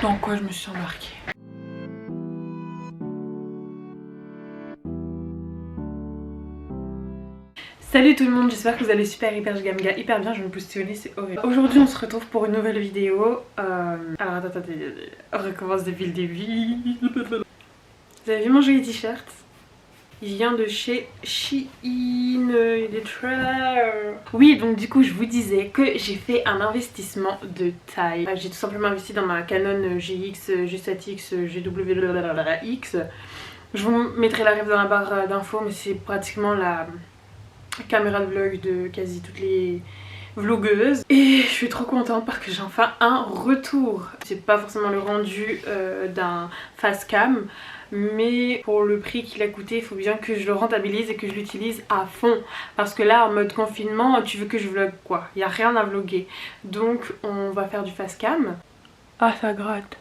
Dans quoi je me suis embarquée? Salut tout le monde, j'espère que vous allez super hyper hyper bien, je vais me positionner, c'est horrible. Aujourd'hui on se retrouve pour une nouvelle vidéo. Alors attendez, on recommence depuis le début. Vous avez vu mon joli t-shirt? Il vient de chez Shein, il est très... Oui, donc du coup je vous disais que j'ai fait un investissement de taille. J'ai tout simplement investi dans ma Canon GX, G7X, GW Je vous mettrai la ref dans la barre d'infos, mais c'est pratiquement la caméra de vlog de quasi toutes les vlogueuses. Et je suis trop contente parce que j'ai enfin un retour. C'est pas forcément le rendu d'un face cam, mais pour le prix qu'il a coûté, il faut bien que je le rentabilise et que je l'utilise à fond. Parce que là, en mode confinement, tu veux que je vlog quoi? Il n'y a rien à vlogger. Donc on va faire du face cam. Ah, ça gratte.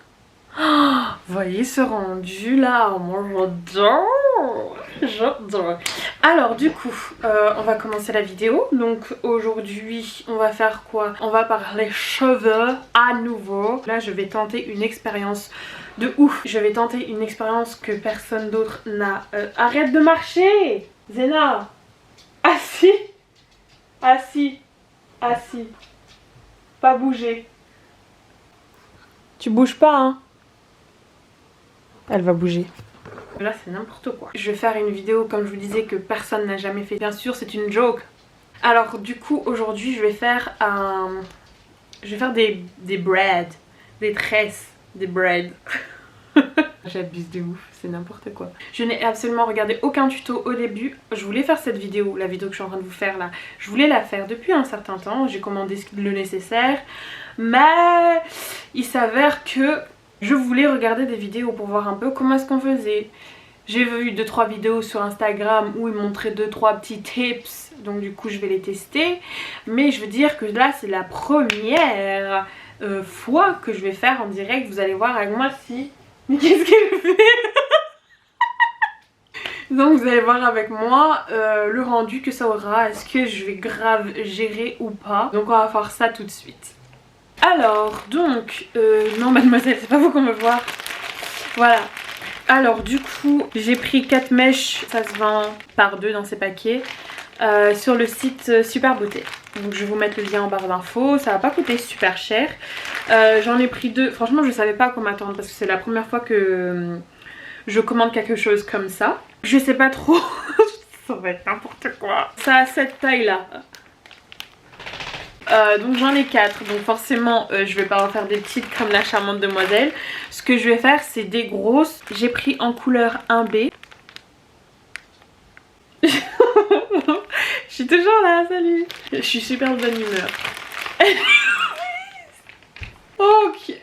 Oh, voyez ce rendu là, moi j'adore. Alors du coup on va commencer la vidéo. Donc aujourd'hui on va faire quoi? On va parler cheveux à nouveau. Là je vais tenter une expérience de ouf. Je vais tenter une expérience que personne d'autre n'a. Arrête de marcher Zena. Assis. Assis. Assis. Pas bouger. Tu bouges pas hein? Elle va bouger. Là c'est n'importe quoi. Je vais faire une vidéo comme je vous disais que personne n'a jamais fait. Bien sûr c'est une joke. Alors du coup aujourd'hui je vais faire des braids. Des tresses. Des braids. J'abuse de ouf, c'est n'importe quoi. Je n'ai absolument regardé aucun tuto au début. Je voulais faire cette vidéo, la vidéo que je suis en train de vous faire là. Je voulais la faire depuis un certain temps. J'ai commandé le nécessaire. Mais il s'avère que je voulais regarder des vidéos pour voir un peu comment est-ce qu'on faisait. J'ai vu 2-3 vidéos sur Instagram où ils montraient 2-3 petits tips. Donc du coup je vais les tester. Mais je veux dire que là c'est la première fois que je vais faire en direct. Vous allez voir avec moi si... Mais qu'est-ce qu'elle fait? Donc vous allez voir avec moi le rendu que ça aura. Est-ce que je vais grave gérer ou pas? Donc on va faire ça tout de suite. Alors donc, non mademoiselle, c'est pas vous qu'on veut voir. Voilà. Alors du coup, j'ai pris 4 mèches, ça se vend par 2 dans ces paquets, sur le site Super Beauté. Donc je vais vous mettre le lien en barre d'infos, ça va pas coûter super cher. J'en ai pris 2, franchement je savais pas à quoi m'attendre parce que c'est la première fois que je commande quelque chose comme ça. Je sais pas trop, ça va être n'importe quoi. Ça a cette taille là. Donc j'en ai 4, donc forcément je vais pas en faire des petites comme la charmante demoiselle. Ce que je vais faire c'est des grosses. J'ai pris en couleur 1B. Je suis toujours là, salut. Je suis super de bonne humeur. Ok,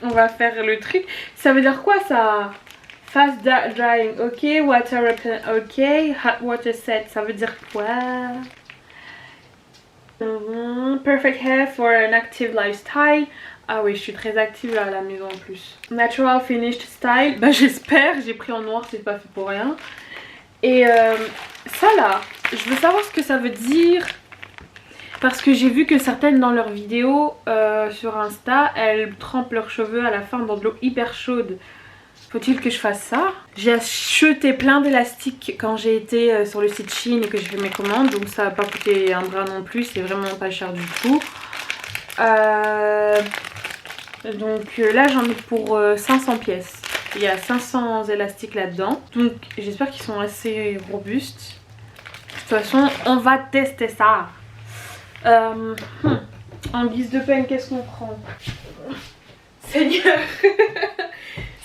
on va faire le truc. Ça veut dire quoi ça? Fast drying, ok. Water repellent, ok. Hot water set, ça veut dire quoi? Perfect hair for an active lifestyle. Ah oui, je suis très active là à la maison en plus. Natural finished style. Bah j'espère, j'ai pris en noir, c'est pas fait pour rien. Et ça là, je veux savoir ce que ça veut dire. Parce que j'ai vu que certaines dans leurs vidéos sur Insta, elles trempent leurs cheveux à la fin dans de l'eau hyper chaude. Faut-il que je fasse ça? J'ai acheté plein d'élastiques quand j'ai été sur le site Shein et que j'ai fait mes commandes. Donc ça va pas coûter un bras non plus, c'est vraiment pas cher du tout. Donc là j'en ai pour 500 pièces. Il y a 500 élastiques là-dedans. Donc j'espère qu'ils sont assez robustes. De toute façon on va tester ça. En guise de peine qu'est-ce qu'on prend? Seigneur.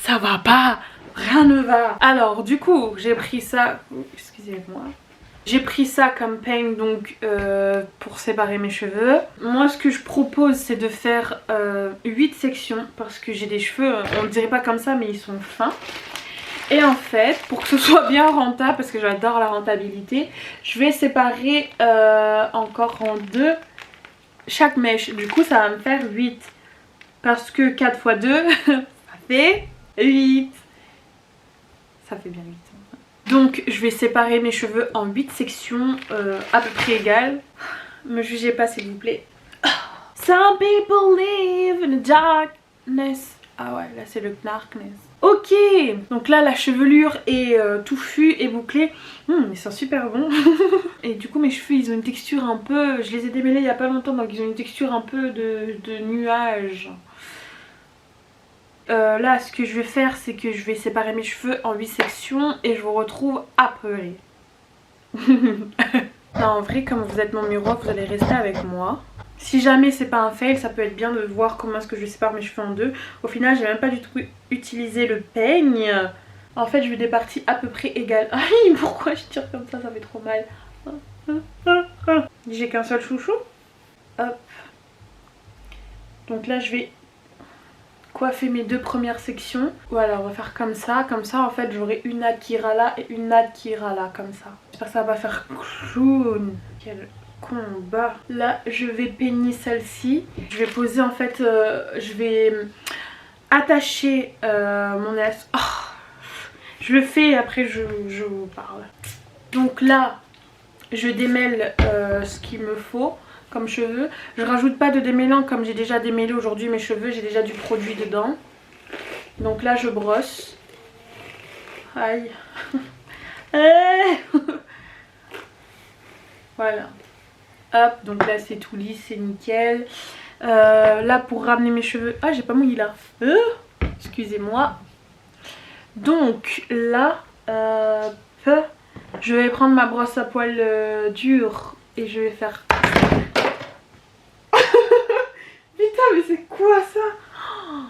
Ça va pas, rien ne va. Alors du coup j'ai pris ça, excusez-moi. J'ai pris ça comme peigne donc pour séparer mes cheveux. Moi ce que je propose c'est de faire 8 sections parce que j'ai des cheveux, on ne dirait pas comme ça mais ils sont fins. Et en fait pour que ce soit bien rentable, parce que j'adore la rentabilité, je vais séparer encore en 2 chaque mèche. Du coup ça va me faire 8 parce que 4 x 2 ça fait 8. Ça fait bien 8. Donc je vais séparer mes cheveux en 8 sections à peu près égales. Me jugez pas s'il vous plaît. Some people live in the darkness. Ah ouais, là c'est le darkness. Ok, donc là la chevelure est touffue et bouclée. Mais c'est super bon. Et du coup mes cheveux ils ont une texture un peu... Je les ai démêlés il y a pas longtemps, donc ils ont une texture un peu de nuage. Là ce que je vais faire c'est que je vais séparer mes cheveux en 8 sections et je vous retrouve après. Non, en vrai comme vous êtes mon miroir vous allez rester avec moi. Si jamais c'est pas un fail, ça peut être bien de voir comment est-ce que je sépare mes cheveux en deux. Au final j'ai même pas du tout utilisé le peigne. En fait je veux des parties à peu près égales. Aïe, pourquoi je tire comme ça fait trop mal. J'ai qu'un seul chouchou. Hop. Donc là je vais coiffer mes 2 premières sections. Voilà, on va faire comme ça en fait j'aurai une natte qui ira là et une natte qui ira là comme ça. J'espère que ça va pas faire clown. Quel combat. Là je vais peigner celle-ci. Je vais poser en fait, je vais attacher mon élastique. Oh, je le fais et après je vous parle. Donc là je démêle ce qu'il me faut comme cheveux. Je rajoute pas de démêlant comme j'ai déjà démêlé aujourd'hui mes cheveux, j'ai déjà du produit dedans. Donc là je brosse. Aïe. Voilà. Hop, donc là c'est tout lisse, c'est nickel. Là pour ramener mes cheveux... Ah, j'ai pas mouillé là. Excusez-moi. Donc là, je vais prendre ma brosse à poils dure et je vais faire... Putain, mais c'est quoi ça? Oh,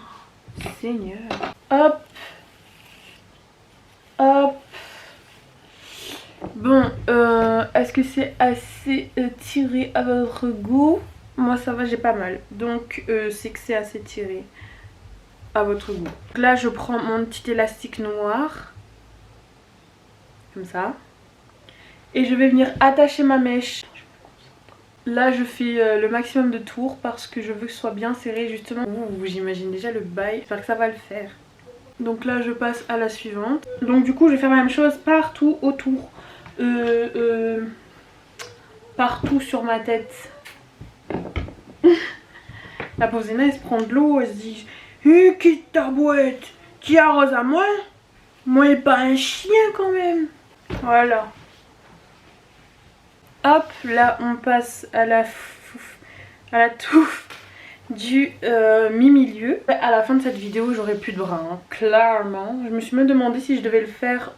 Seigneur. Hop. Hop. Bon, est-ce que c'est assez tiré à votre goût? Moi ça va, j'ai pas mal. Donc c'est que c'est assez tiré à votre goût. Donc là je prends mon petit élastique noir. Comme ça. Et je vais venir attacher ma mèche. Là je fais le maximum de tours parce que je veux que ce soit bien serré justement. Ouh, j'imagine déjà le bail. J'espère que ça va le faire. Donc là je passe à la suivante. Donc du coup je vais faire la même chose partout autour. Partout sur ma tête. La pauvre Zéna elle se prend de l'eau, elle se dit quitte ta boîte, tu arroses à moi? Moi et pas un chien quand même. Voilà. Hop, là on passe à la touffe du mi-milieu. À la fin de cette vidéo j'aurai plus de bras, hein, clairement. Je me suis même demandé si je devais le faire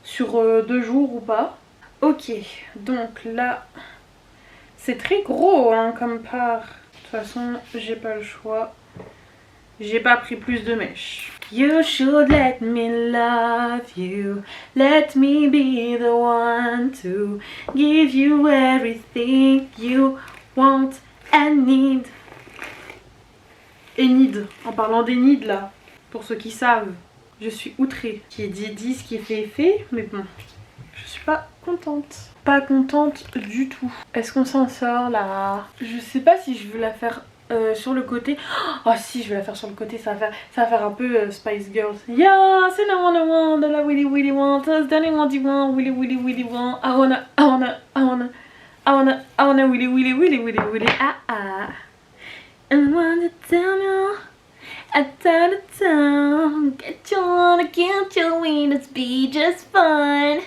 sur 2 jours ou pas. Ok, donc là c'est très gros hein, comme part. De toute façon j'ai pas le choix. J'ai pas pris plus de mèches. You should let me love you. Let me be the one to give you everything you want and need. Et need, en parlant des need là, pour ceux qui savent, je suis outrée. Qui dit ce qui est fait, mais bon, je suis pas contente. Pas contente du tout. Est-ce qu'on s'en sort là? Je sais pas si je veux la faire sur le côté. Oh si, je vais la faire sur le côté, ça va faire un peu Spice Girls. Yeah, c'est no one I want, I really really want, I don't want you want, really really really want, I wanna really really really really really I wanna tell you I tell the town, get you wanna get your wings, be just fine.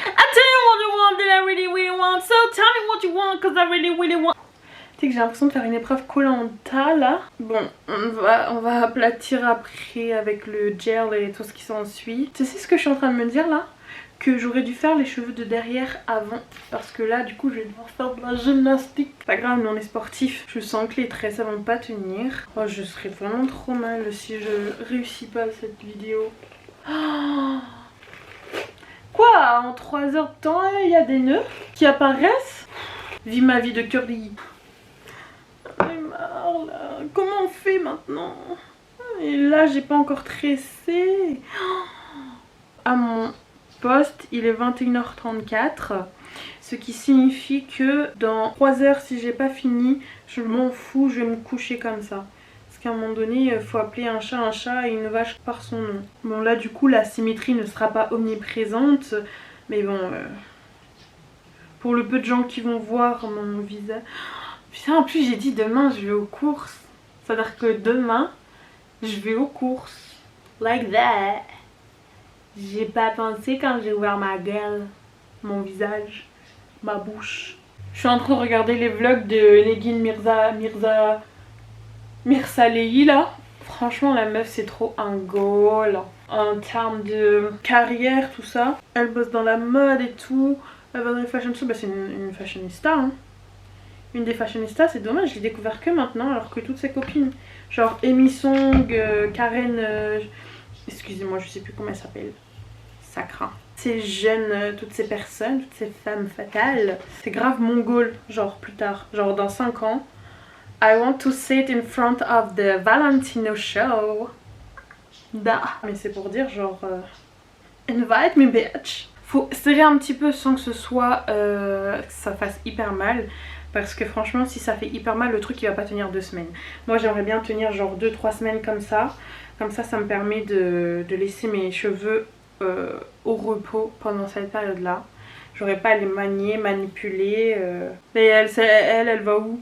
I tell you what you want that I really really want, so tell me what you want cause I really really want. Tu sais que j'ai l'impression de faire une épreuve Koh-Lanta là. Bon, on va aplatir après avec le gel et tout ce qui s'ensuit. Tu sais ce que je suis en train de me dire là? Que j'aurais dû faire les cheveux de derrière avant. Parce que là du coup je vais devoir faire de la gymnastique. Pas grave, mais on est sportif. Je sens que les tresses vont pas tenir. Oh, je serais vraiment trop mal si je réussis pas cette vidéo. Oh, quoi? En 3 heures de temps il y a des nœuds qui apparaissent? Vive ma vie de curly. J'en ai marre là. Comment on fait maintenant? Et là j'ai pas encore tressé. À mon poste il est 21h34. Ce qui signifie que dans 3 heures si j'ai pas fini, je m'en fous, je vais me coucher comme ça. Parce qu'à un moment donné il faut appeler un chat et une vache par son nom. Bon là du coup la symétrie ne sera pas omniprésente. Mais bon, pour le peu de gens qui vont voir mon visage... Putain, en plus j'ai dit demain je vais aux courses. C'est-à-dire que demain Je vais aux courses. Like that. J'ai pas pensé quand j'ai ouvert ma gueule, mon visage, ma bouche. Je suis en train de regarder les vlogs de Negin Mirza Lehi là. Franchement la meuf c'est trop un goal. En termes de carrière tout ça. Elle bosse dans la mode et tout. Elle va dans les fashion shows. Bah c'est une fashionista hein. Une des fashionistas, c'est dommage, je l'ai découvert que maintenant alors que toutes ses copines. Genre Amy Song, Karen... excusez-moi je sais plus comment elle s'appelle. Ça craint. Ces jeunes, toutes ces personnes, toutes ces femmes fatales, c'est grave mon goal, genre plus tard, genre dans 5 ans. I want to sit in front of the Valentino show. Da. Mais c'est pour dire genre, invite me bitch. Faut serrer un petit peu sans que ce soit, que ça fasse hyper mal. Parce que franchement si ça fait hyper mal le truc il va pas tenir 2 semaines. Moi j'aimerais bien tenir genre 2-3 semaines comme ça. Comme ça ça me permet de laisser mes cheveux au repos pendant cette période là. J'aurais pas à les manier, manipuler. Et elle va où?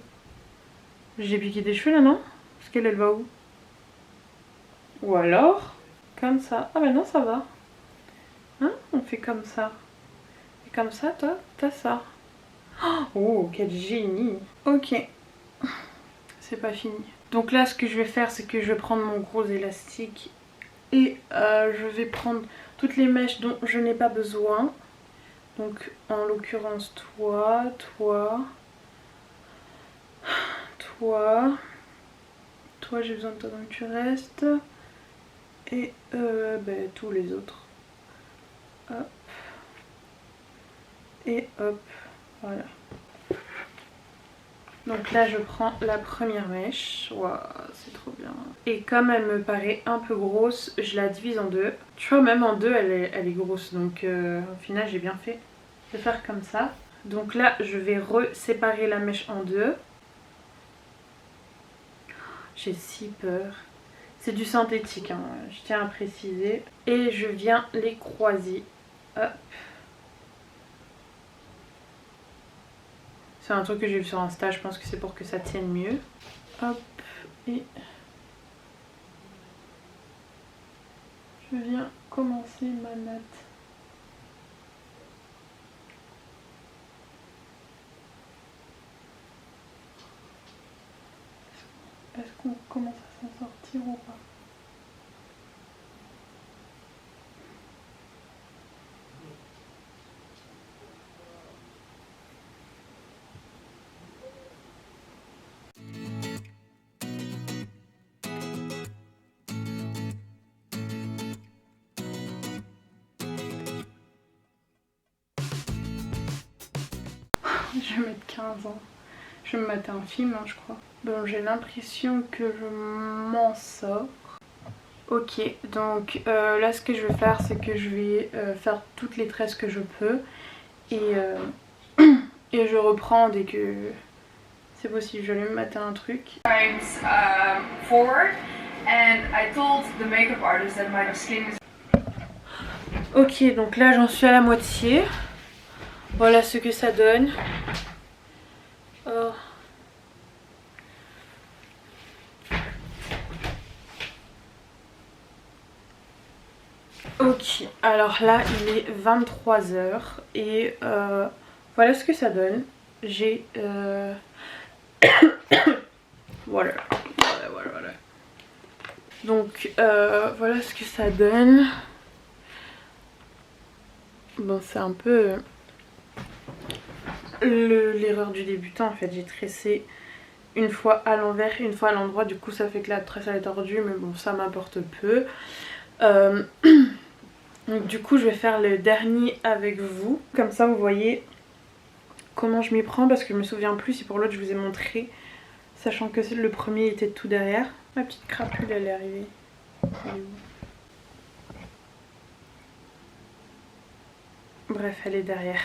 J'ai piqué des cheveux là non? Parce qu'elle va où? Ou alors comme ça. Ah bah non ça va. Hein? On fait comme ça. Et comme ça toi t'as ça. Oh quel génie. Ok. C'est pas fini. Donc là ce que je vais faire c'est que je vais prendre mon gros élastique. Et je vais prendre toutes les mèches dont je n'ai pas besoin. Donc en l'occurrence toi, toi, toi, toi j'ai besoin de toi donc tu restes. Et tous les autres. Hop. Et hop. Voilà. Donc là je prends la première mèche. Waouh, c'est trop bien. Et comme elle me paraît un peu grosse, je la divise en deux. Tu vois même en deux elle est grosse. Donc au final j'ai bien fait de faire comme ça. Donc là je vais séparer la mèche en deux. J'ai si peur. C'est du synthétique hein, je tiens à préciser. Et je viens les croiser. Hop. C'est un truc que j'ai vu sur Insta, je pense que c'est pour que ça tienne mieux. Hop, et je viens commencer ma natte. Est-ce qu'on commence à s'en sortir ou pas? Je vais mettre 15 ans. Je vais me mettre un film, hein, je crois. Bon, j'ai l'impression que je m'en sors. Ok, donc là ce que je vais faire, c'est que je vais faire toutes les tresses que je peux. Et, et je reprends dès que c'est possible. Je vais me mettre un truc. Forward, and I told the makeup artist that my skin is... Ok, donc là j'en suis à la moitié. Voilà ce que ça donne. Oh. Ok, alors là il est 23h et voilà ce que ça donne. J'ai... voilà. Donc voilà ce que ça donne. Bon c'est un peu l'erreur du débutant en fait. J'ai tressé une fois à l'envers, une fois à l'endroit. Du coup ça fait que la tresse elle est tordue mais bon ça m'importe peu. Donc du coup je vais faire le dernier avec vous. Comme ça vous voyez comment je m'y prends parce que je me souviens plus si pour l'autre je vous ai montré. Sachant que le premier était tout derrière. Ma petite crapule elle est arrivée. Elle est où? Bref elle est derrière.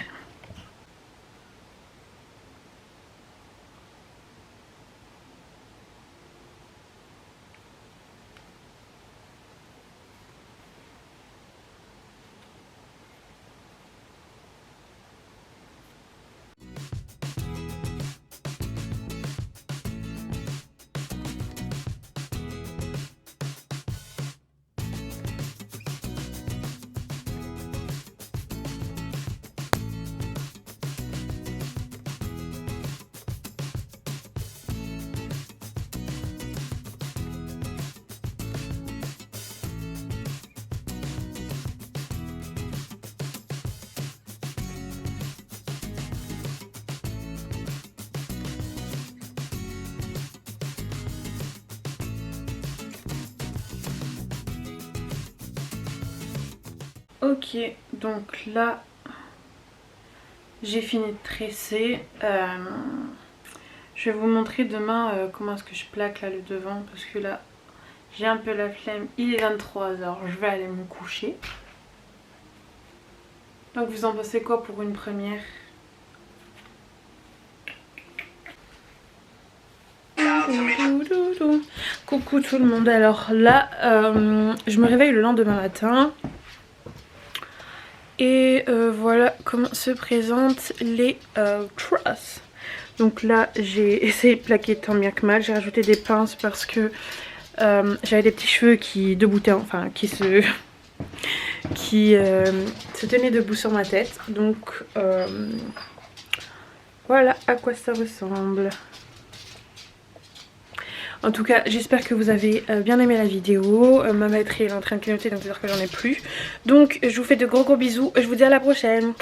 Ok, donc là j'ai fini de tresser. Je vais vous montrer demain comment est-ce que je plaque là le devant, parce que là j'ai un peu la flemme. Il est 23h, je vais aller me coucher. Donc vous en pensez quoi pour une première? Coucou tout le monde, alors là je me réveille le lendemain matin et voilà comment se présentent les trusses. Donc là j'ai essayé de plaquer tant bien que mal, j'ai rajouté des pinces parce que j'avais des petits cheveux qui deboutaient, enfin qui se tenaient debout sur ma tête. Donc voilà à quoi ça ressemble. En tout cas, j'espère que vous avez bien aimé la vidéo. Ma batterie est en train de clignoter, donc c'est-à-dire que j'en ai plus. Donc, je vous fais de gros bisous. Je vous dis à la prochaine.